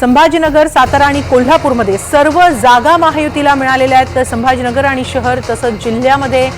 संभाजीनगर, सातारा आणि कोल्हापूरमध्ये सर्व जागा महायुतीला मिळालेल्या आहेत। तर संभाजीनगर आणि शहर तसंच जिल्ह्यामध्ये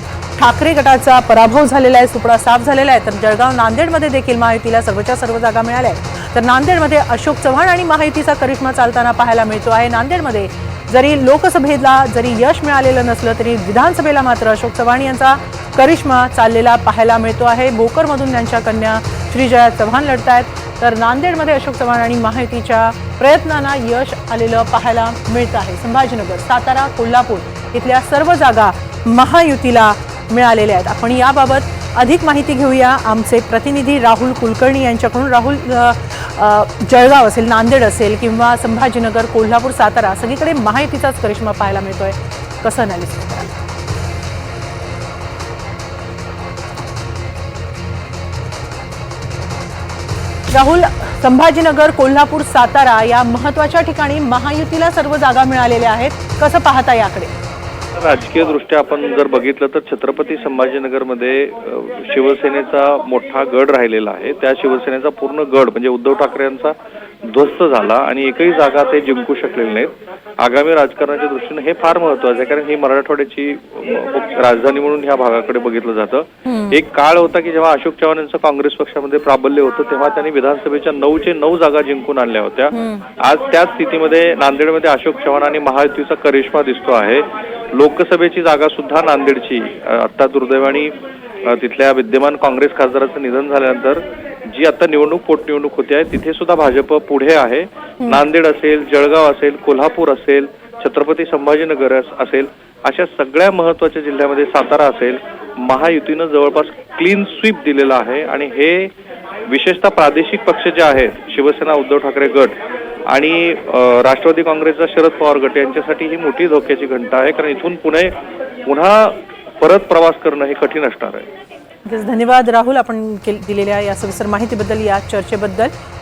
ठाकरे गटाचा पराभव झालेला आहे, सुपडा साफ झालेला आहे। तर जळगाव, नांदेडमध्ये देखील महायुतीला सर्वच्या सर्व जागा मिळाल्या आहेत। तर नांदेडमध्ये अशोक चव्हाण आणि महायुतीचा करिश्मा चालताना पाहायला मिळतो आहे। नांदेडमध्ये जरी लोकसभेला जरी यश मिळालेलं नसलं तरी विधानसभेला मात्र अशोक चव्हाण यांचा करिश्मा चाललेला पाहायला मिळतो आहे। भोकरमधून त्यांच्या कन्या श्रीजया चव्हाण लढतायत। तर नांदेडमध्ये अशोक चव्हाण आणि महायुतीच्या प्रयत्नांना यश आलेलं पाहायला मिळतं आहे। संभाजीनगर, सातारा, कोल्हापूर इथल्या सर्व जागा महायुतीला मिळालेल्या आहेत। आपण याबाबत अधिक माहिती घेऊया आमचे प्रतिनिधी राहुल कुलकर्णी यांच्याकडून। राहुल, जळगाव असेल, नांदेड असेल किंवा संभाजीनगर, कोल्हापूर, सातारा सगळीकडे महायुतीचाच करिश्मा पाहायला मिळतोय, कसं अनालिसिस कराल? राहुल, संभाजीनगर, कोल्हापूर, सातारा या महत्त्वाच्या ठिकाणी महायुतीला सर्व जागा मिळालेल्या आहेत, कसं पाहता याकडे? राजकीय दृष्ट्या आपण जर बघितलं तर छत्रपती संभाजीनगरमध्ये शिवसेनेचा मोठा गड राहिलेला आहे। त्या शिवसेनेचा पूर्ण गड म्हणजे उद्धव ठाकरे यांचा ध्वस्त झाला आणि एकही जागा ते जिंकू शकलेले नाहीत। आगामी राजकारणाच्या दृष्टीने हे फार महत्त्वाचं आहे, कारण ही मराठवाड्याची राजधानी म्हणून ह्या भागाकडे बघितलं जातं। एक काळ होता की जेव्हा अशोक चव्हाण यांचं काँग्रेस पक्षामध्ये प्राबल्य होतं तेव्हा त्यांनी विधानसभेच्या 9चे 9 जागा जिंकून आणल्या होत्या। आज त्याच स्थितीमध्ये नांदेडमध्ये अशोक चव्हाण आणि महायुतीचा करिश्मा दिसतो आहे। लोकसभेची जागा सुद्धा नांदेडची आता दुर्दैवाने तिथल्या विद्यमान काँग्रेस खासदाराचं निधन झाल्यानंतर जी आता निवडणूक, पोटनिवडणूक होती आहे, तिथे सुद्धा भाजप पुढे आहे। नांदेड असेल, जळगाव असेल, कोल्हापूर असेल, छत्रपती संभाजीनगर असेल, अशा सगळ्या महत्त्वाच्या जिल्ह्यामध्ये, सातारा असेल, महायुतीनं जवळपास क्लीन स्वीप दिलेला आहे। आणि हे विशेषतः प्रादेशिक पक्ष जे आहेत, शिवसेना, उद्धव ठाकरे गट आणि राष्ट्रवादी काँग्रेसचा शरद पवार गट यांच्यासाठी ही मोठी धोक्याची घंटा आहे, कारण इथून पुन्हा परत प्रवास करणं हे कठीण असणार आहे। धन्यवाद राहुल, आपण दिलेल्या या सविस्तर माहितीबद्दल, या चर्चेबद्दल।